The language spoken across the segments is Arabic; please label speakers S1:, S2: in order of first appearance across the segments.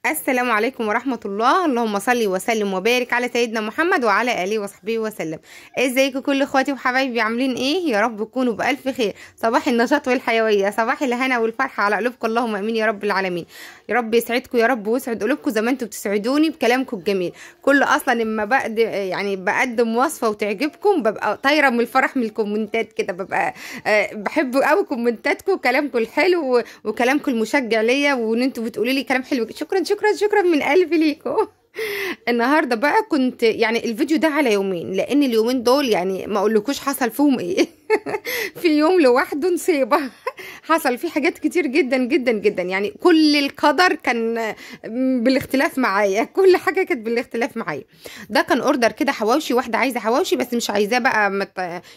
S1: السلام عليكم ورحمة الله. اللهم صل وسلم وبارك على سيدنا محمد وعلى آله وصحبه وسلم. ازيكم كل اخواتي وحبايبي، عاملين ايه؟ يا رب تكونوا بألف خير. صباح النشاط والحيوية، صباح الهنا والفرحة على قلوبكم، اللهم امين يا رب العالمين. يا رب يسعدكم يا رب ويسعد قلوبكم زي ما انتم بتسعدوني بكلامكم الجميل. كل اصلا اما بقدم وصفة وتعجبكم ببقى طايرة من الفرح من الكومنتات كده، ببقى بحب قوي كومنتاتكم وكلامكم الحلو وكلامكم المشجع ليا، وان انتوا بتقولوا لي كلام حلو. شكرا شكرا شكرا من قلبي ليكم. النهارده بقى كنت الفيديو ده على يومين، لان اليومين دول ما اقولكوش حصل فيهم ايه. في يوم لوحده نصيبه. حصل فيه حاجات كتير جدا جدا جدا، كل القدر كان بالاختلاف معايا، كل حاجه كانت بالاختلاف معايا. ده كان اوردر كده حواوشي، واحده عايزه حواوشي بس مش عايزاه بقى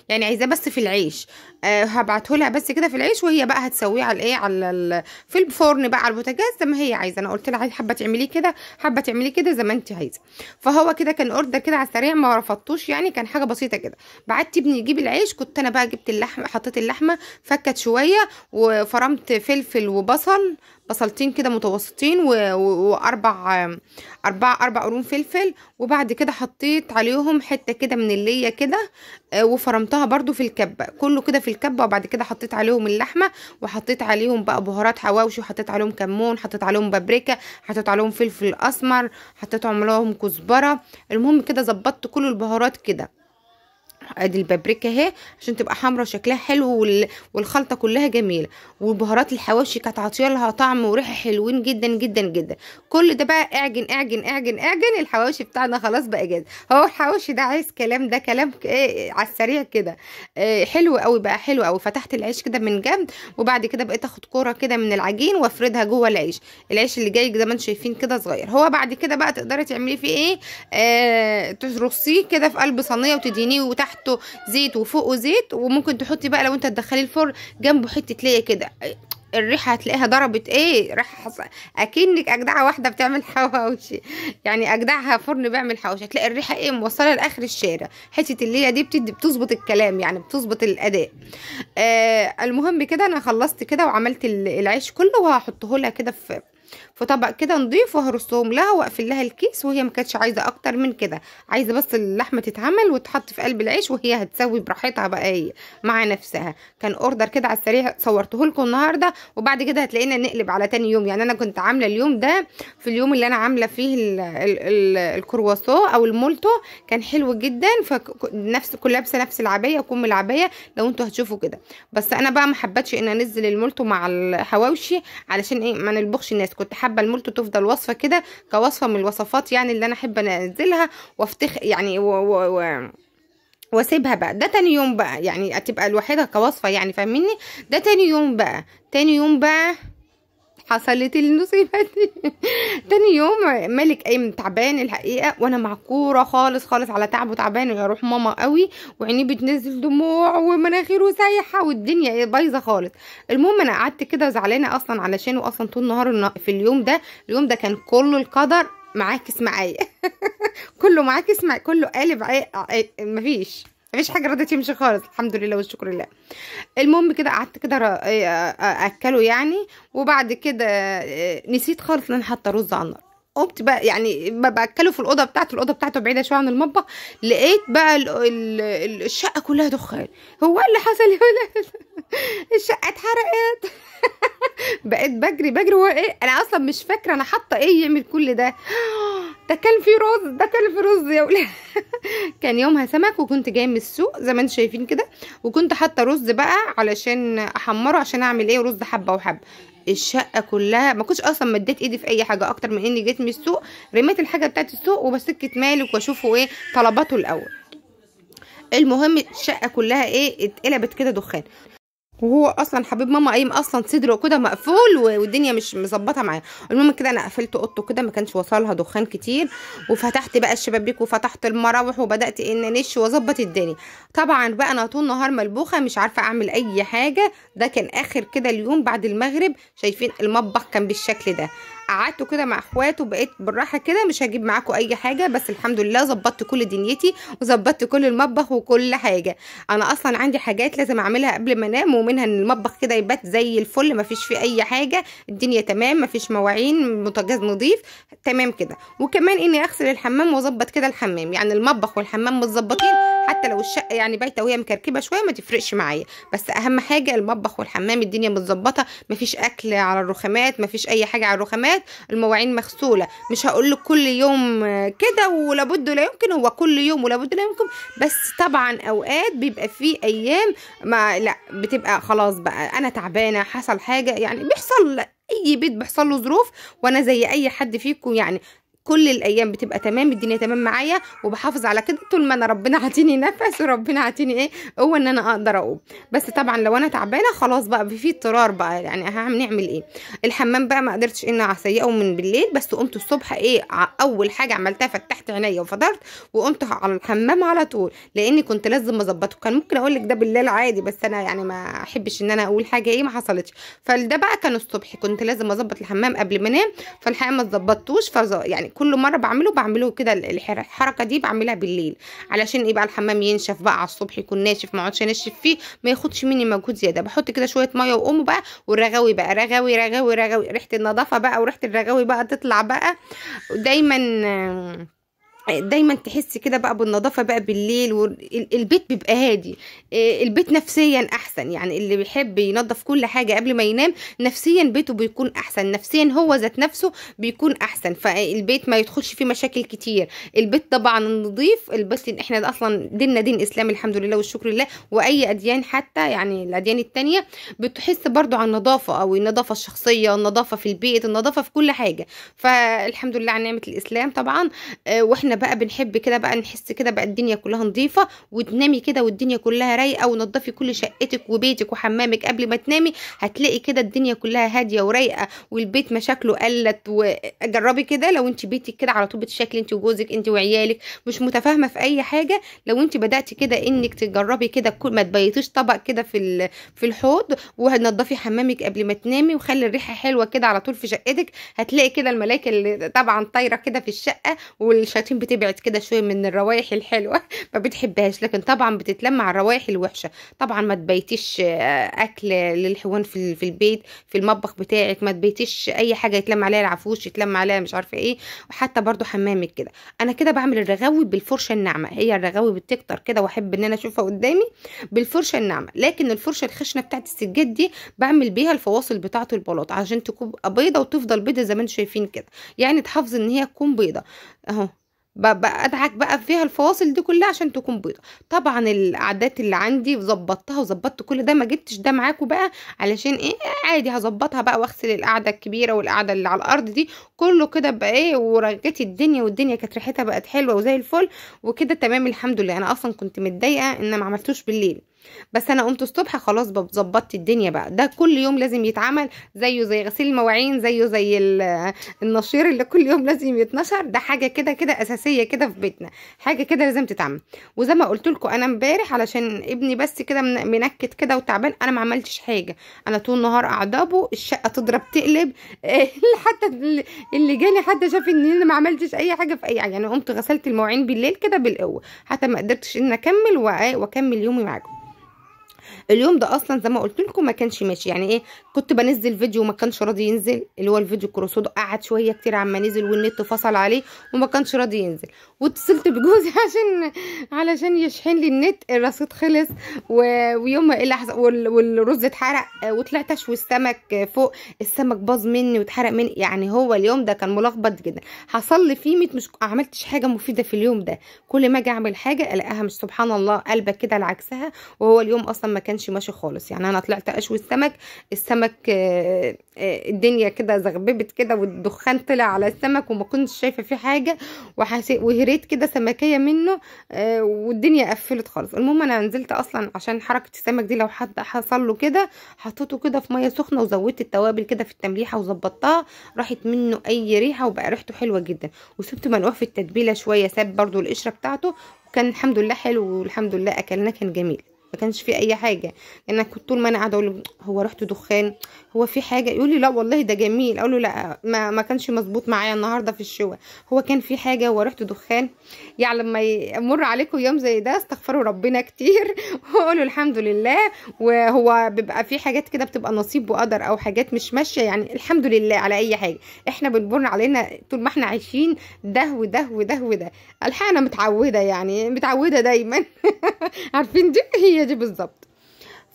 S1: عايزاه بس في العيش. هبعته لها بس كده في العيش، وهي بقى هتسويه على في الفرن بقى على البوتاجاز زي ما هي عايزه. انا قلت لها حابه تعمليه كده، حابه تعمليه كده زي ما انت عايزه. فهو كده كان اوردر كده على السريع، ما رفضتوش، كان حاجه بسيطه كده. بعت ابني يجيب العيش، كنت انا بقى جبت اللحمه، حطيت اللحمه فكت شويه، وفرمت فلفل وبصل، بصلتين كده متوسطين، اربع قرون فلفل. وبعد كده حطيت عليهم حته كده من الليه كده، وفرمتها برضو في الكبه، كله كده في الكبه. وبعد كده حطيت عليهم اللحمه، وحطيت عليهم بقى بهارات حواوشي، وحطيت عليهم كمون، حطيت عليهم بابريكا، حطيت عليهم فلفل اسمر، حطيت عليهم كزبره. المهم كده ظبطت كل البهارات كده. ادي البابريكا اهي عشان تبقى حمرا وشكلها حلو، والخلطه كلها جميله. وبهارات الحواوشي كانت عاطيه لها طعم وريحه حلوين جدا جدا جدا. كل ده بقى اعجن اعجن اعجن اعجن. الحواوشي بتاعنا خلاص بقى جاهز. هو الحواوشي ده عايز كلام، ده كلام ايه على السريع كده. حلو قوي بقى، حلو قوي. فتحت العيش كده من جنب، وبعد كده بقيت اخد كوره كده من العجين وافردها جوه العيش. العيش اللي جاي زي ما انتم شايفين كده صغير. هو بعد كده بقى تقدري تعملي فيه ايه، ترصيه كده في قلب صينيه وتدينيه، وتحته زيت وفوقه زيت. وممكن تحطي بقى لو انت تدخلي الفرن جنبه حته ليه كده، الريحه هتلاقيها ضربت ريحه اكنك اجدعه واحده بتعمل حواوشي. اجدعها فرن بيعمل حواوشي، هتلاقي الريحه موصله لاخر الشارع. حته اللي دي بتظبط الكلام، بتظبط الاداء. المهم كده انا خلصت كده وعملت العيش كله، وهحطه لها كده في طبق كده نضيف، وهرصهم لها واقفل لها الكيس. وهي ما كانتش عايزه اكتر من كده، عايزه بس اللحمه تتعمل وتحط في قلب العيش، وهي هتسوي براحتها بقى هي مع نفسها. كان اوردر كده على السريع صورته لكم النهارده، وبعد كده هتلاقينا نقلب على تاني يوم. انا كنت عامله اليوم ده في اليوم اللي انا عامله فيه الكرواسون او المولتو، كان حلو جدا. فنفس كل لابسه نفس العبايه وكم العبايه لو انتوا هتشوفوا كده. بس انا بقى ما حبتش ان انزل المولتو مع الحواوشي علشان ما نلبخش الناس. كنت حابه المولتو تفضل وصفه كده كوصفه من الوصفات اللي انا احب انزلها وافتخر واسيبها بقى. ده تاني يوم بقى هتبقى الوحيده كوصفه، فاهميني؟ ده تاني يوم بقى. تاني يوم بقى حصلت المصيبه دي. تاني يوم مالك قايم تعبان الحقيقه، وانا معكوره خالص خالص على تعبه، تعبان يا روح ماما قوي، وعينيه بتنزل دموع ومناخيره سايحه والدنيا بايظه خالص. المهم انا قعدت كده زعلانه اصلا علشانه، اصلا طول النهار في اليوم ده كان كله القدر معاكس معايا. كله معاكس معايا، كله قالب مفيش حاجه راضيه تمشي خالص. الحمد لله والشكر لله. المهم كده قعدت كده اكله وبعد كده نسيت خالص ان انا حاطه رز على النار. قمت بقى باكله في الاوضه بتاعته بعيده شويه عن المطبخ. لقيت بقى الشقه كلها دخان. هو اللي حصل يا ولاد؟ الشقه اتحرقت. بقيت بجري هو انا اصلا مش فاكره انا حاطه يعمل كل ده. ده كان في رز يا ولاد. كان يومها سمك، وكنت جايه من السوق زي ما انتم شايفين كده، وكنت حاطه رز بقى علشان احمره، عشان اعمل رز حبه وحبه. الشقه كلها ما كنتش اصلا مديت ايدي في اي حاجه اكتر من اني جيت من السوق، رميت الحاجه بتاعت السوق وبسكت مالك واشوفه طلباته الاول. المهم الشقه كلها اتقلبت كده دخان. وهو اصلا حبيب ماما قايم اصلا صدره كده مقفول، والدنيا مش مظبطه معاه. المهم كده انا قفلت اوضته كده، ما كانش وصلها دخان كتير، وفتحت بقى الشبابيك وفتحت المراوح، وبدات انش واظبط الدنيا. طبعا بقى انا طول النهار ملبوخه مش عارفه اعمل اي حاجه. ده كان اخر كده اليوم بعد المغرب. شايفين المطبخ كان بالشكل ده. قعدته كده مع اخواته، بقيت بالراحه كده مش هجيب معاكم اي حاجه، بس الحمد لله ظبطت كل دنيتي وظبطت كل المطبخ وكل حاجه. انا اصلا عندي حاجات لازم اعملها قبل ما انام، ومنها ان المطبخ كده يبات زي الفل، مفيش فيه اي حاجه، الدنيا تمام، مفيش مواعين، بوتاجاز نظيف تمام كده. وكمان اني اغسل الحمام واظبط كده الحمام، يعني المطبخ والحمام متظبطين، حتى لو الشقه يعني بايته وهي مكركبه شويه ما تفرقش معايا، بس اهم حاجه المطبخ والحمام الدنيا متظبطه، مفيش اكل على الرخامات، مفيش اي حاجه على الرخامات، المواعين مغسوله. مش هقول لك كل يوم كده ولابد لا يمكن، هو كل يوم ولابد لا يمكن، بس طبعا اوقات بيبقى فيه ايام ما لا بتبقى خلاص بقى انا تعبانه، حصل حاجه، يعني بيحصل، اي بيت بيحصل له ظروف، وانا زي اي حد فيكم يعني. كل الايام بتبقى تمام، الدنيا تمام معايا، وبحافظ على كده طول ما انا ربنا عاتيني نفس، وربنا عاتيني ايه هو ان انا اقدر اقوم. بس طبعا لو انا تعبانه خلاص بقى في اضطرار بقى، يعني هنعمل ايه. الحمام بقى ما قدرتش ان اسيقه من بالليل، بس قمت الصبح ايه اول حاجه عملتها فتحت عينيا وفطرت وقمت على الحمام على طول، لاني كنت لازم اظبطه. كان ممكن اقول لك ده بالليل عادي، بس انا يعني ما احبش ان انا اقول حاجه ايه ما حصلتش، فده بقى كان الصبح كنت لازم اظبط الحمام قبل ما انام، فالحقيقه ما ظبطتوش، يعني كل مره بعمله كده، الحركه دي بعملها بالليل علشان ايه بقى الحمام ينشف بقى على الصبح، يكون ناشف، ما اقعدش انشف فيه، ما ياخدش مني مجهود زياده. بحط كده شويه ميه واقوم بقى، والرغاوي بقى رغاوي رغاوي رغاوي، ريحه النظافه بقى وريحه الرغاوي بقى تطلع بقى دايما. دايما تحسي كده بقى بالنظافه بقى بالليل، والبيت بيبقى هادي، البيت نفسيا احسن، يعني اللي بيحب ينظف كل حاجه قبل ما ينام نفسيا بيته بيكون احسن، نفسيا هو ذات نفسه بيكون احسن، فالبيت ما يدخلش فيه مشاكل كتير. البيت طبعا نظيف، البيت احنا اصلا ديننا دين اسلام الحمد لله والشكر لله، واي اديان حتى يعني الاديان التانية بتحس برضو عن النظافه، او النظافه الشخصيه، النظافه في البيت، النظافه في كل حاجه، فالحمد لله على نعمه الاسلام طبعا. واحنا بقى بنحب كده بقى نحس كده بقى الدنيا كلها نظيفه، وتنامي كده والدنيا كلها رايقه، ونضفي كل شقتك وبيتك وحمامك قبل ما تنامي، هتلاقي كده الدنيا كلها هاديه ورايقه، والبيت مشاكله قلت. وجربي كده لو انت بيتك كده على طول بتشكلي انت وجوزك انت وعيالك مش متفاهمه في اي حاجه، لو انت بداتي كده انك تجربي كده ما تبيتيش طبق كده في الحوض، وهتنضفي حمامك قبل ما تنامي، وخلي الريحه حلوه كده على طول في شقتك، هتلاقي كده الملايكه اللي طبعا طايره كده في الشقه، والشياطين بتبعد كده شويه من الروايح الحلوه ما بتحبهاش، لكن طبعا بتتلم على الروايح الوحشه. طبعا ما تبيتيش اكل للحيوان في البيت، في المطبخ بتاعك ما تبيتيش اي حاجه يتلم عليها العفوش، يتلم عليها مش عارفه ايه، وحتى برضو حمامك كده. انا كده بعمل الرغاوي بالفرشه الناعمه، هي الرغاوي بتكتر كده واحب ان انا اشوفها قدامي بالفرشه الناعمه، لكن الفرشه الخشنه بتاعت السجاد دي بعمل بيها الفواصل بتاعه البلاط عشان تكون بيضه وتفضل بيضه زي ما انتم شايفين كده، يعني تحافظ ان هي تكون بيضه اهو، ادعك بقى فيها الفواصل دي كلها عشان تكون بيضه. طبعا القعدات اللي عندي ظبطتها وظبطت كل ده، ما جبتش ده معاكم بقى علشان ايه، عادي هظبطها بقى واغسل القعده الكبيره والقعده اللي على الارض دي كله كده بقى ايه، ورجيت الدنيا، والدنيا كانت ريحتها بقت حلوه وزي الفل وكده تمام الحمد لله. انا اصلا كنت متضايقه ان ما عملتوش بالليل، بس انا قمت الصبح خلاص ظبطت الدنيا بقى، ده كل يوم لازم يتعمل، زيه زي غسيل المواعين، زيه زي النشير اللي كل يوم لازم يتنشر، ده حاجه كده كده اساسيه كده في بيتنا، حاجه كده لازم تتعمل. وزي ما قلت لكم انا امبارح علشان ابني بس كده منكد كده وتعبان، انا ما عملتش حاجه، انا طول النهار قاعده الشقه تضرب تقلب حتى اللي جالي حتى شاف ان انا ما عملتش اي حاجه في اي حاجه، يعني قمت غسلت المواعين بالليل كده بالقوه، حتى ما قدرتش ان اكمل واكمل يومي معاكم. اليوم ده اصلا زي ما قلت لكم ما كانش ماشي، يعني ايه، كنت بنزل فيديو وما كانش راضي ينزل، اللي هو الفيديو الكروسودو، قعد شويه كتير عما نزل والنت فصل عليه وما كانش راضي ينزل، واتصلت بجوزي علشان يشحن لي النت، الرصيد خلص ويوم ما ايه اللي حصل، والرز اتحرق، وطلعت اشوي السمك فوق، السمك باظ مني واتحرق مني، يعني هو اليوم ده كان ملخبط جدا، حصل لي فيه مش عملتش حاجه مفيده في اليوم ده، كل ما اجي اعمل حاجه الاقيها مش سبحان الله قلبه كده لعكسها، وهو اليوم اصلا ما كانش ماشي خالص. يعني انا طلعت اشوي السمك الدنيا كده زغببت كده، والدخان طلع على السمك وما كنتش شايفه فيه حاجه، وهريت كده سمكيه منه، والدنيا قفلت خالص. المهم انا نزلت اصلا عشان حركه السمك دي لو حد حصل له كده، حطيته كده في ميه سخنه وزودت التوابل كده في التمليحه وظبطتها، راحت منه اي ريحه وبقى ريحته حلوه جدا، وسبت منقوع في التتبيله شويه، ساب برده القشره بتاعته، وكان الحمد لله حلو، والحمد لله اكلناه كان جميل. ما كانش في اي حاجه. انا كنت طول ما انا قاعده اقول له هو ريحته دخان، هو في حاجه؟ يقول لي لا والله ده جميل. اقول له لا ما كانش مظبوط معايا النهارده في الشوى، هو كان في حاجه وريحته دخان. يعني لما يمر عليكم يوم زي ده استغفروا ربنا كتير وقولوا الحمد لله. وهو بيبقى في حاجات كده بتبقى نصيب وقدر او حاجات مش ماشيه، يعني الحمد لله على اي حاجه. احنا بنمر علينا طول ما احنا عايشين ده وده وده وده. الحقيقه انا متعوده، يعني متعوده دايما عارفين دي هي دي بالظبط.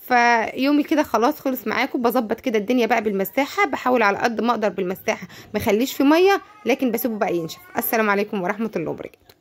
S1: فيومي كده خلاص خلص معاكم. بظبط كده الدنيا بقى بالمساحه، بحاول على قد ما اقدر بالمساحه ما اخليش في ميه، لكن بسيبه بقى ينشف. السلام عليكم ورحمه الله وبركاته.